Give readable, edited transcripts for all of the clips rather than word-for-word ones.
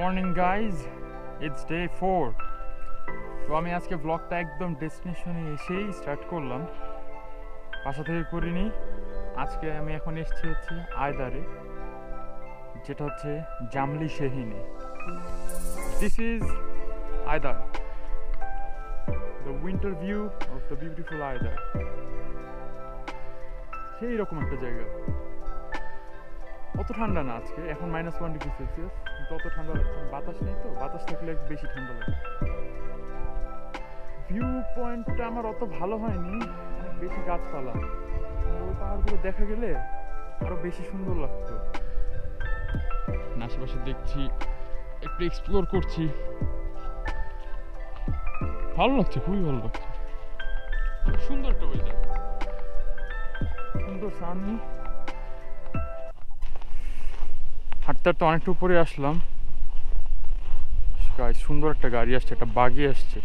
Morning guys, it's day 4। তো আমি আজকে ব্লগটা একদম ডেস্টিনেশনে এসেই স্টার্ট করলাম, বাসা থেকে করিনি। আজকে আমি এখন এসেছি হচ্ছে আয়দারে, যেটা হচ্ছে জামলি শেহিনে। This is Ayder, the winter view of the beautiful Ayder. সেই রকম একটা জায়গা। অত ঠান্ডা না আজকে, এখন -1°C, কিন্তু অত ঠান্ডা লাগছে না। বাতাস নেই তো, বাতাস থাকলে বেশি ঠান্ডা লাগে। ভিউ পয়েন্টটা আমার অত ভালো হয়নি, অনেক বেশি গাছপালা। ওই পাহাড়গুলো দেখা গেলে আরো বেশি সুন্দর লাগতো। আশেপাশে দেখছি, একটু এক্সপ্লোর করছি, ভালো লাগছে, খুবই ভালো লাগছে। সুন্দর একটা ওয়েদার, সুন্দর সানি। হাঁটতে হাঁটতে অনেকটা উপরে আসলাম। সুন্দর একটা গাড়ি আসছে, একটা বাগি আসছে।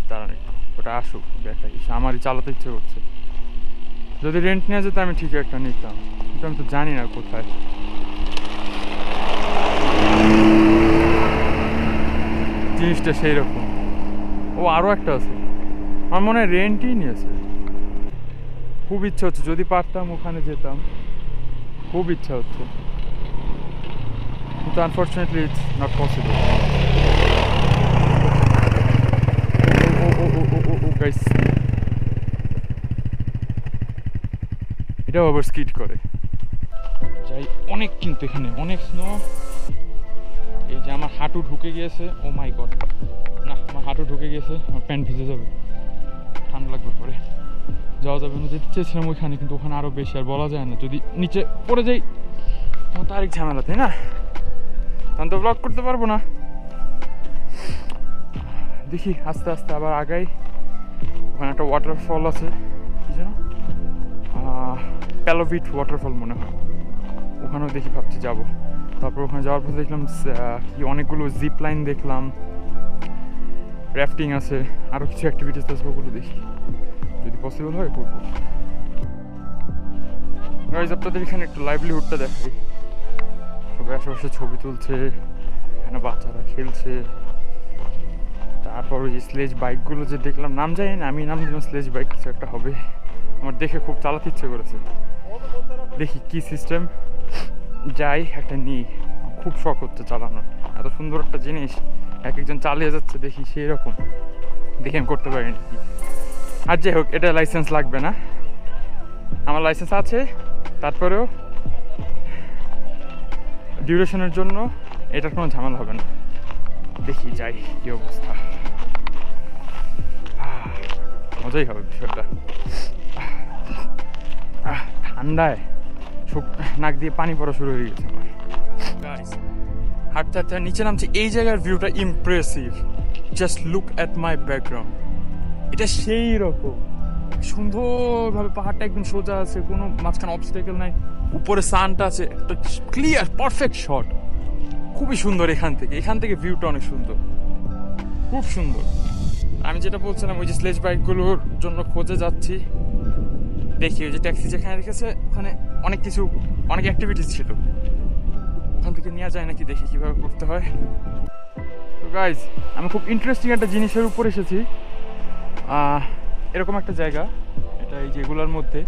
দাঁড়ান একটু, ওটা আসুক দেখাই। আমারই চালাতে ইচ্ছে করছে। যদি রেন্ট নিয়ে যেত আমি ঠিক একটা নিতাম, কিন্তু আমি তো জানি না কোথায়। জিনিসটা সেই রকম। ও আরও একটা আছে, আমার মনে হয় রেন্টই নিয়েছে। খুব ইচ্ছা হচ্ছে, যদি পারতাম ওখানে যেতাম, খুব ইচ্ছা হচ্ছে, কিন্তু আনফর্চুনেটলি ইটস নট পসিবল। এটাও আবার স্কিড করে যাই অনেক, কিন্তু এখানে অনেক স্নো। এই যে আমার হাঁটু ঢুকে গিয়েছে, ও মাই গড, না আমার হাঁটু ঢুকে গিয়েছে, আমার প্যান্ট ভিজে যাবে, ঠান্ডা লাগবে পরে। যাওয়া যাবে না, যেতে চেয়েছিলাম ওইখানে, কিন্তু ওখানে আরও বেশি, আর বলা যায় না, যদি নিচে পড়ে যাই তখন তো আরেক ঝামেলা, তাই না? তখন তো ব্লগ করতে পারবো না। দেখি আস্তে আস্তে আবার আগাই। ওখানে একটা ওয়াটারফল আছে, কি যেন প্যালোভিট ওয়াটারফল মনে হয়, ওখানেও দেখি, ভাবছি যাবো। তারপর ওখানে যাওয়ার পর দেখলাম কি অনেকগুলো জিপ লাইন দেখলাম, র্যাফটিং আছে, আরও কিছু অ্যাক্টিভিটিস আছে, ওগুলো দেখি, যদি পসিবল হয় করবো। গাইজ, আপনাদের এখানে একটু লাইভলিহুডটা দেখাই। সবাই আশেপাশে ছবি তুলছে, এখানে বাচ্চারা খেলছে। তারপর ওই যে স্লেজ বাইকগুলো যে দেখলাম, নাম জানি না, আমি নাম দিলাম স্লেজ বাইক, কিছু একটা হবে। আমার দেখে খুব চালাতে ইচ্ছে করেছে, দেখি কি সিস্টেম, যাই একটা নিই। খুব শখ হচ্ছে চালানোর, এত সুন্দর একটা জিনিস এক একজন চালিয়ে যাচ্ছে, দেখি সেই রকম দেখে আমি করতে পারি নাকি। আর যাই হোক, এটা লাইসেন্স লাগবে না, আমার লাইসেন্স আছে। তারপরেও ডিউরেশনের জন্য এটার কোনো ঝামেলা হবে না। দেখি যাই কি অবস্থা, মজাই হবে বিষয়টা। ঠান্ডায় নাক দিয়ে পানি পড়া শুরু হয়ে গেছে আমার। হাঁটতে হাঁটতে নিচে নামছি, এই জায়গার ভিউটা impressive. Just look at my background, এটা সেই রকম সুন্দরভাবে পাহাড়টা একদম সোজা আছে, কোনো মাঝখানে অবস্টেকেল নাই, উপরে সানটা আছে, একটা ক্লিয়ার পারফেক্ট শট, খুবই সুন্দর। এখান থেকে ভিউটা অনেক সুন্দর, খুব সুন্দর। আমি যেটা বলছিলাম, ওই যে স্লেজ বাইকগুলোর জন্য খোঁজে যাচ্ছি, দেখি ওই যে ট্যাক্সি যেখানে রেখেছে ওখানে অনেক অ্যাক্টিভিটিস ছিল, ওখান থেকে নেওয়া যায় নাকি, দেখি কীভাবে করতে হয়। তো গাইজ, আমি খুব ইন্টারেস্টিং একটা জিনিসের উপর এসেছি। এরকম একটা জায়গা, এটা এই যেগুলোর মধ্যে।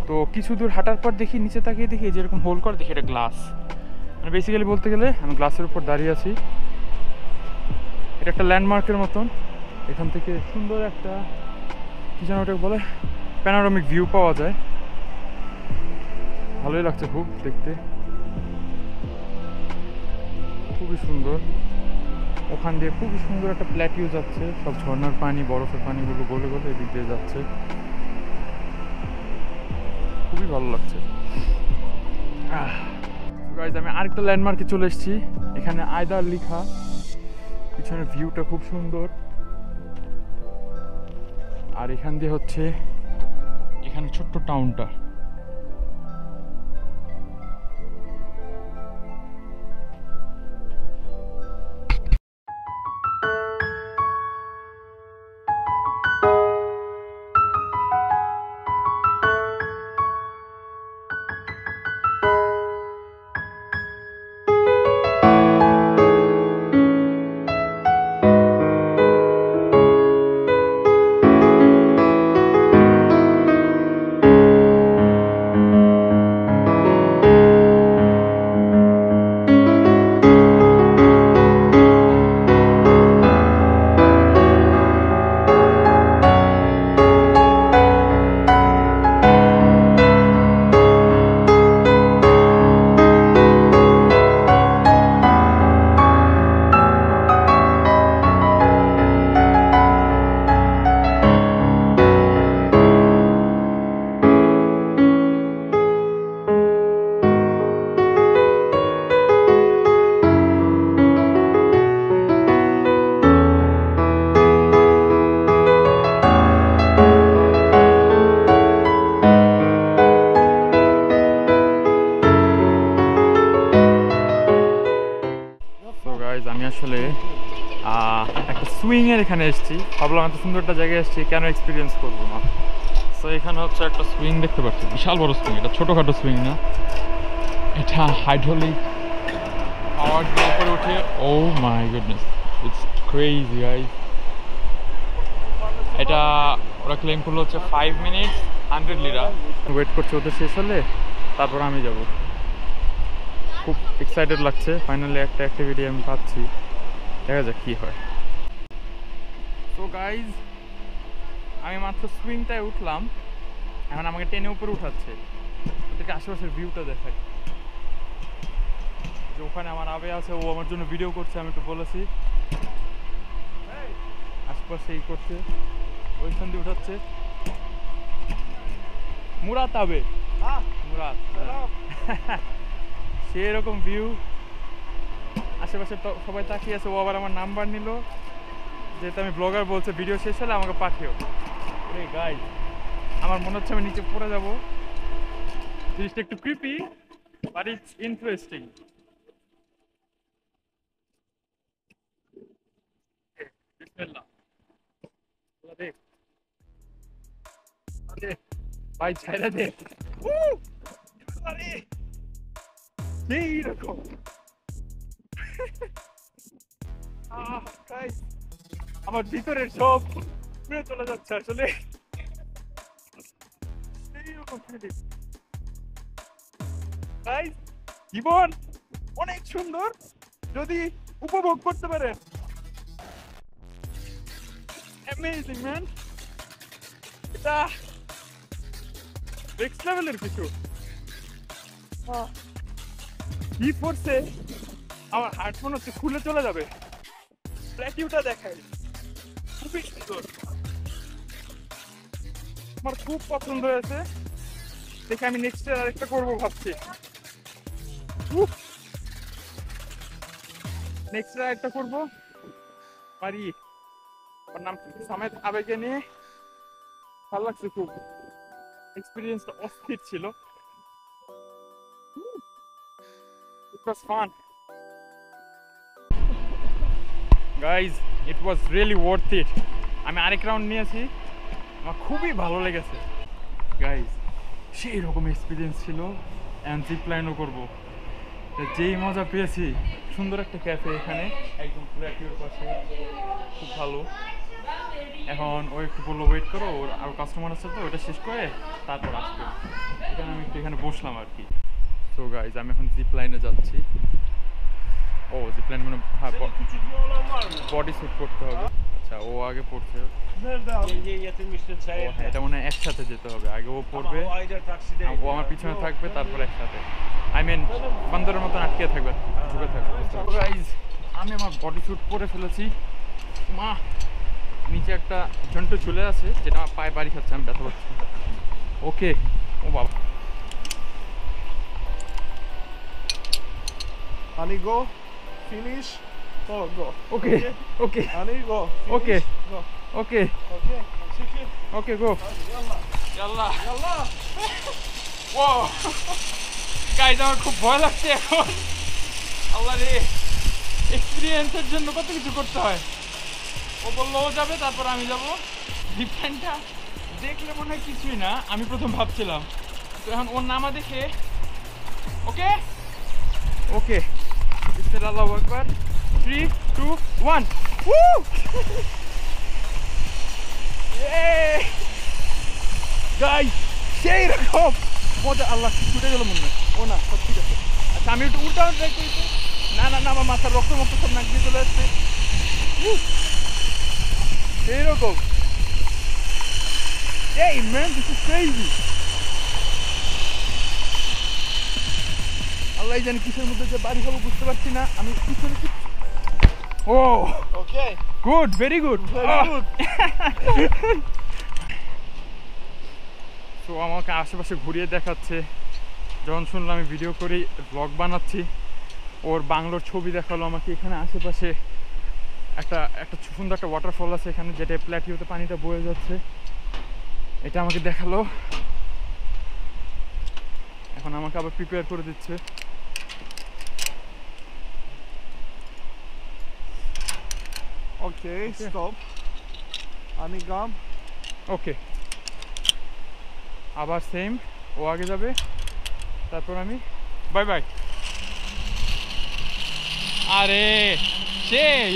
তো কিছু দূর হাঁটার পর দেখি, নিচে তাকিয়ে দেখি যেরকম হোল কর, দেখি এটা গ্লাস। মানে বেসিক্যালি বলতে গেলে আমি গ্লাসের উপর দাঁড়িয়ে আছি। এটা একটা ল্যান্ডমার্কের মতন, এখান থেকে সুন্দর একটা কি যেন ওটাকে বলে, প্যানোরামিক ভিউ পাওয়া যায়। ভালোই লাগছে খুব দেখতে, খুবই সুন্দর। ওখান দিয়ে খুবই সুন্দর একটা প্ল্যাটিউ যাচ্ছে, সব ঝর্ণার পানি, বরফের পানিগুলো গলে গলে এদিক দিয়ে যাচ্ছে, খুবই ভালো লাগছে। গাইজ, আমি আরেকটা ল্যান্ডমার্কে চলে এসেছি, এখানে আয়দার লেখা, পিছনের ভিউটা খুব সুন্দর। আর এখান দিয়ে হচ্ছে এখানে ছোট্ট টাউনটা। আসলে একটা সুইংয়ের এখানে এসেছি, ভাবলাম এত সুন্দর একটা জায়গায় এসেছি, কেন এক্সপিরিয়েন্স করবো না। তো এখানে হচ্ছে একটা সুইং দেখতে পাচ্ছি, বিশাল বড় সুইং, এটা ছোটোখাটো সুইং না, এটা হাইড্রোলিক পাওয়ার দিয়ে উপরে উঠে। Oh my goodness, it's crazy guys. এটা ওরা ক্লেম করলো হচ্ছে 5 মিনিটস 100 লিরা। ওয়েট করছে ওদের শেষ হলে তারপর আমি যাব। খুব এক্সাইটেড লাগছে, ফাইনালি একটা অ্যাক্টিভিটি আমি পাচ্ছি, দেখা যাক কী হয়। তো গাইজ আমি মাত্র সুইংটায় উঠলাম, এখন আমাকে টেনে উপরে উঠাচ্ছে। ওদেরকে আশেপাশের ভিউটা দেখাই, যে ওখানে আমার আবে আছে, ও আমার জন্য ভিডিও করছে, আমি একটু বলেছি আশেপাশে এই করছে, ওইখান দিয়ে উঠাচ্ছে। মুরাদ আবে, মুরাদ সেরকম ভিউ, আশেপাশে সবাই তাকিয়ে আছে। ও আবার আমার নাম্বার নিল, যেহেতু আমি ব্লগার বলছে ভিডিও শেষ হলে আমাকে পাঠিও। এই গাইজ আমার মনে হচ্ছে আমি নিচে পড়ে যাবো, জিনিসটা একটু ক্রিপি বাট ইটস ইন্টারেস্টিং। ভাই ছাইরা দে, এইরকম আমার ভিতরের সব পুড়ে চলে যাচ্ছে আসলে, এইরকম জীবন অনেক সুন্দর যদি উপভোগ করতে পারেন। অ্যামেজিং ম্যান, এটা নেক্সট লেভেলের কিছু। কি ফোর্সে আমার হার্ট মনে হচ্ছে খুলে চলে যাবে। প্ল্যাটিউটা দেখাই, খুবই সুন্দর, আমার খুব পছন্দ হয়েছে দেখে। আমি নেক্সট ইয়ার আরেকটা করবো ভাবছি, নেক্সট ইয়ার একটা করবো পারি। ওর নাম সামেদ আবেগে নিয়ে, ভালো লাগছে খুব, এক্সপিরিয়েন্সটা অস্থির ছিল। It was fun. Guys, it was really worth it. আমি আরেক রাউন্ড নিয়েছি, আমার খুবই ভালো লেগেছে গাইজ, সেই রকম এক্সপিরিয়েন্স ছিল। অ্যান্ড জিপ লাইনও করবো, যেই মজা পেয়েছি। সুন্দর একটা ক্যাফে এখানে একদম প্ল্যাটিউর পাশে, খুব ভালো। এখন ও একটু বললো ওয়েট করো, ওর আরও কাস্টমার আছে তো, ওটা শেষ করে তারপর আসবে। এখানে আমি একটু এখানে বসলাম আর কি। তো গাইজ আমি এখন জিপ লাইনে যাচ্ছি। ও জিপ লাইন মানে হ্যাঁ বডি স্যুট করতে হবে। আচ্ছা ও আগে পড়ছে, এটা মনে হয় একসাথে যেতে হবে, আগে ও পড়বে, ও আমার পিছনে থাকবে, তারপর একসাথে আই মিন বান্দরের মতন আটকে থাকবে, ঢুকে থাকবে। গাইজ আমি আমার বডি স্যুট পরে ফেলেছি, মা নিচে একটা জন্টু ঝুলে আছে যেটা আমার পায়ে বাড়ি খাচ্ছে, আমি ব্যথা পাচ্ছি। ওকে ও বাবা, Honey, go. Finish. Go, go. Okay. Okay. Honey, go. Finish. Okay. Go. Okay. Okay. Shake it. Okay, go. Yalla. Yalla. Yalla. Wow. Guys, আমার খুব ভয় লাগছে এখন। আল্লাহ রে, এক্সপিরিয়েন্সের জন্য কত কিছু করতে হয়। ও বললো ও যাবে, তারপর আমি যাবো। ডিফারেন্টটা দেখলে মনে হয় কিছুই না, আমি প্রথম ভাবছিলাম। তো এখন ওর নামা দেখে ওকে ওকে বিসমিল্লাহ আল্লাহু আকবার 3 2 1 Woo! Yay! Guys, সেই রকম মজা। আল্লাহ ছুটে গেল মনে হয়। ও না, সব ঠিক আছে। আচ্ছা আমি একটু উল্টা ট্রাই করি তো। না না না, আমার মাথার রক্ত সব নাক দিয়ে চলে আসছে। সেই রকম। Hey man, this is crazy. আল্লাহ জানি কিসের মধ্যে যে বাড়ি খাবো বুঝতে পারছি না। আমি পিছনে ও okay good, very good, very good. তো আমাকে আশেপাশে ঘুরিয়ে দেখাচ্ছে, যখন শুনলাম আমি ভিডিও করি, ব্লগ বানাচ্ছি, ওর বাংলোর ছবি দেখালো আমাকে। এখানে আশেপাশে একটা সুন্দর একটা ওয়াটারফল আছে এখানে, যেটা প্ল্যাটিউতে পানিটা বয়ে যাচ্ছে, এটা আমাকে দেখালো। এখন আমাকে আবার প্রিপেয়ার করে দিচ্ছে। Okay, stop. Anigam. ওকে, আবার সেম, ও আগে যাবে, তারপর আমি বাই বাই। আরে সেই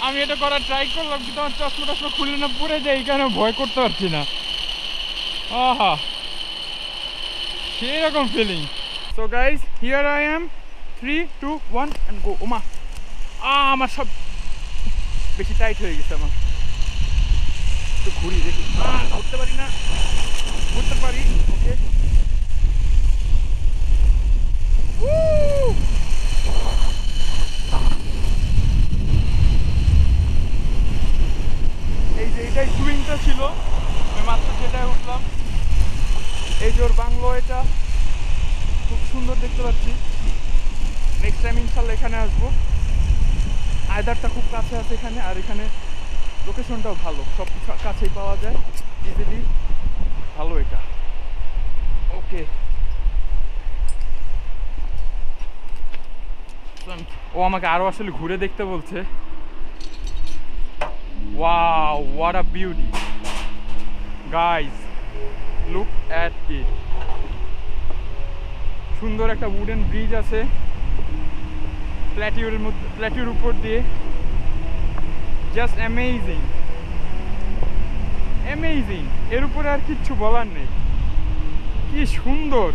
আমি এটা করার ট্রাই করলাম, কিন্তু আমার চশমা টশমা খুলে না পড়ে যায়, এই কারণে ভয় করতে পারছি না। আহা, সেরকম feeling. So guys, here I am, 3, 2, 1 and go. ওমা, আমার সব বেশি টাইট হয়ে গেছে আমার। একটু ঘুরি দেখি, ঘুরতে পারি না, ঘুরতে পারি। ওকে, এই যে এটাই সুইংটা ছিল, আমি মাত্র যেটাই উঠলাম। এই যে ওর বাংলো, এটা খুব সুন্দর দেখতে পাচ্ছি। নেক্সট টাইম ইনশাল্লাহ এখানে আসবো। আয়দারটা খুব কাছে আছে এখানে, আর এখানে লোকেশনটাও ভালো, সব কিছু কাছেই পাওয়া যায় ইজিলি, ভালো এটা। ওকে, ও আমাকে আরো আসলে ঘুরে দেখতে বলছে। Wow, what a beauty guys, look at it. সুন্দর একটা উডেন ব্রিজ আছে প্ল্যাটিউর মধ্যে, প্ল্যাটিউর উপর দিয়ে। জাস্ট অ্যামেজিং, অ্যামেজিং, এর উপরে আর কিচ্ছু বলার নেই, কি সুন্দর।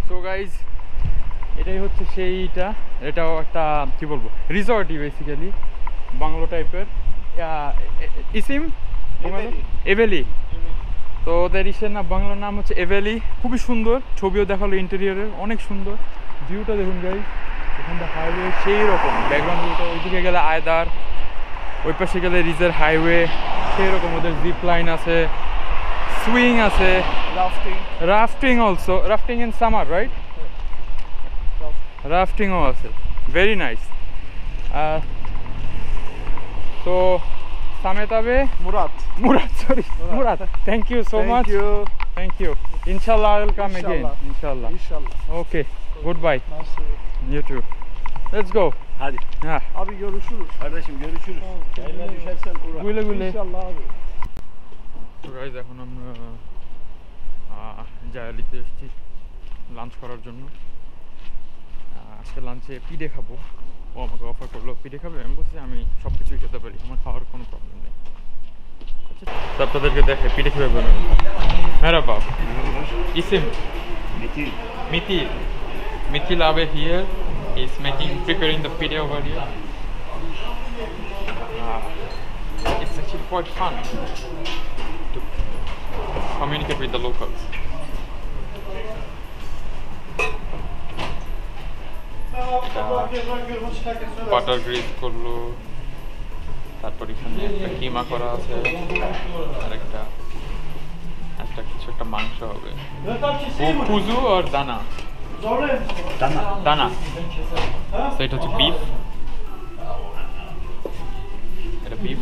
সো গাইজ, এটাই হচ্ছে সেইটা, এটাও একটা কি বলবো রিসর্টই বেসিক্যালি, বাংলো টাইপের। ইসিম এভেলি, তো ওদের ইসের না বাংলার নাম হচ্ছে এভেলি। খুবই সুন্দর, ছবিও দেখালো ইন্টেরিয়রের, অনেক সুন্দর। ভিউটা দেখুন গাইজ, এখানটা হাইওয়ে সেই রকম, ব্যাকগ্রাউন্ড ভিউটা। ওইদিকে গেলে আয়দার, ওই পাশে গেলে রিজের হাইওয়ে সেই রকম। ওদের জিপ লাইন আছে, সুইং আছে, rafting also, rafting in summer right, রাফটিংও আছে, ভেরি নাইস। তো সামেত আবে Murat. Sorry Murat, thank you so much, thank you. ইনশাল্লাহ আই উইল কাম अगेन, ইনশাল্লাহ। Okay, good bye, you too, let's go. Hadi. Ha, Abi görüşürüz. Kardeşim görüşürüz. Yayına düşersen uğra. güle güle. İnşallah abi. তো guys, এখন আমরা জায়ালিতে এসেছি lunch করার জন্য। আজকে লাঞ্চে পিঠে খাবো, ও আমাকে অফার করলো পিঠে খাবে। আমি বলছি আমি সব কিছুই খেতে পারি, আমার খাওয়ার কোনো প্রবলেম নেই। আপনাদেরকে দেখে পিঠে খেয়ে বেরোবে। Merhaba. İsim? Metin. Mitil. Mitil abi here is preparing the pide over here. It's actually quite fun to communicate with the locals. Butter grill করলো, তারপর এখানে একটা কিমা করা আছে, আর একটা কিছু একটা মাংস হবে, কুজু আর দানা দানা। এটা হচ্ছে বিফ, এটা বিফ,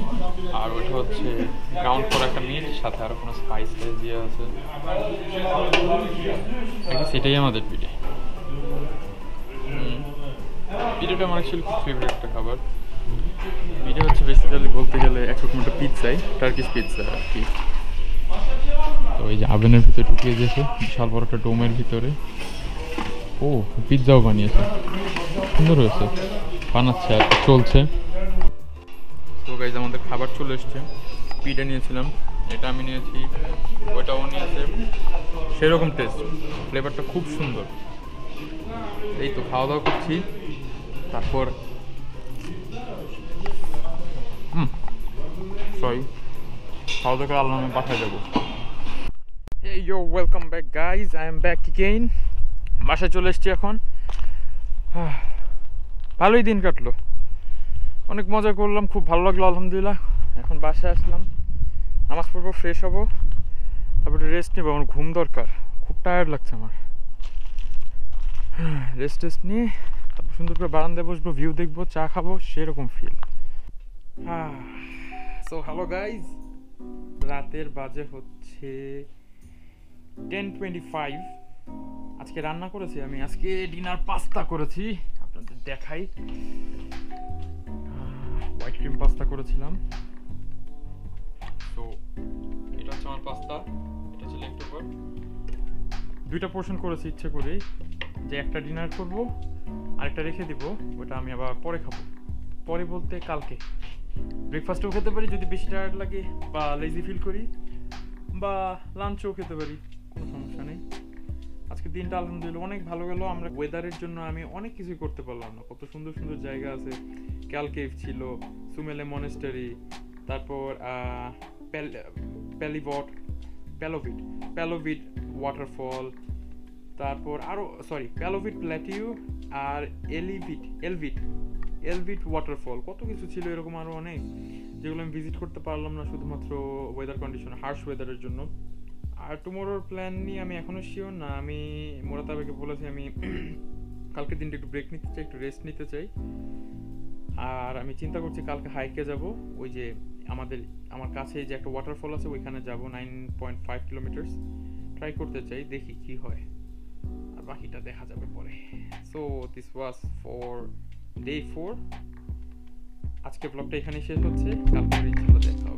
আর ওটা হচ্ছে গ্রাউন্ড করা একটা মিট, সাথে আরো কোনো স্পাইস দিয়ে আছে। সেটাই আমাদের পিঠে। পিঠাটা আমার অ্যাকচুয়ালি খুব ফেভারিট একটা খাবার। পিঠা হচ্ছে বেসিক্যালি বলতে গেলে একরকম একটা পিৎজাই, টার্কিশ পিৎজা আর কি। তো এই যে আভেনের ভিতরে ঢুকিয়ে দিয়েছে, বিশাল বড় একটা ডোমের ভিতরে। ও, পিৎজাও বানিয়েছে, সুন্দর হয়েছে, বানাচ্ছে আর চলছে। তো গাইজ, আমাদের খাবার চলে এসছে। পিঠা নিয়েছিলাম, এটা আমি নিয়েছি, ওইটাও নিয়েছে, সেরকম টেস্ট, ফ্লেভারটা খুব সুন্দর। এই তো খাওয়া দাওয়া করছি। তারপর সরি খাওয়া দাওয়া করে আল্লাহ নামে বাসায় যাবো। Hey yo, welcome back guys, I am back again. বাসায় চলে এসেছি এখন। ভালোই দিন কাটলো, অনেক মজা করলাম, খুব ভালো লাগলো আলহামদুলিল্লাহ। এখন বাসায় আসলাম, নামাজ পড়বো, ফ্রেশ হবো, তারপরে রেস্ট নেবো। আমার ঘুম দরকার, খুব টায়ার্ড লাগছে আমার। রেস্ট নিয়ে তারপর সুন্দর করে বারান্দায় বসবো, ভিউ দেখবো, চা খাবো, সেরকম ফিল। সো হ্যালো গাইজ, রাতের বাজে হচ্ছে 10:25। আজকে রান্না করেছি আমি, আজকে ডিনার পাস্তা করেছি, আপনাদের দেখাই। হোয়াইট ক্রিম পাস্তা করেছিলাম। তো এটা হচ্ছে আমার পাস্তা, এটা হচ্ছে লেফট ওভার। 2টা পোর্শন করেছি ইচ্ছে করেই, যে একটা ডিনার করব, আরেকটা রেখে দিব, ওটা আমি আবার পরে খাবো। পরে বলতে কালকে ব্রেকফাস্টেও খেতে পারি যদি বেশি টায়ার্ড লাগে বা লেজি ফিল করি, বা লাঞ্চও খেতে পারি, কোনো সমস্যা নেই। আজকে দিনটা আলহামদুলিল্লাহ অনেক ভালো গেল। আমরা ওয়েদারের জন্য আমি অনেক কিছুই করতে পারলাম না। কত সুন্দর সুন্দর জায়গা আছে, ক্যালকেভ ছিল, সুমেলে মনেস্টারি, তারপর প্যালোভিট ওয়াটারফল, তারপর আরও প্যালোভিট প্ল্যাটিউ আর এলভিট ওয়াটারফল, কত কিছু ছিল এরকম আরও অনেক, যেগুলো আমি ভিজিট করতে পারলাম না শুধুমাত্র ওয়েদার কন্ডিশন, হার্শ ওয়েদারের জন্য। আর টুমোরোর প্ল্যান নিয়ে আমি এখনও শিওর না। আমি মোরাতাবাকে বলেছি আমি কালকের দিনটা একটু ব্রেক নিতে চাই, একটু রেস্ট নিতে চাই। আর আমি চিন্তা করছি কালকে হাইকে যাব, ওই যে আমার কাছে যে একটা ওয়াটারফল আছে ওইখানে যাব, 9.5 কিলোমিটার্স ট্রাই করতে চাই, দেখি কি হয়, আর বাকিটা দেখা যাবে পরে। So this was for day 4। আজকে ব্লগটা এখানেই শেষ হচ্ছে, কালকে ইনশাআল্লাহ দেখা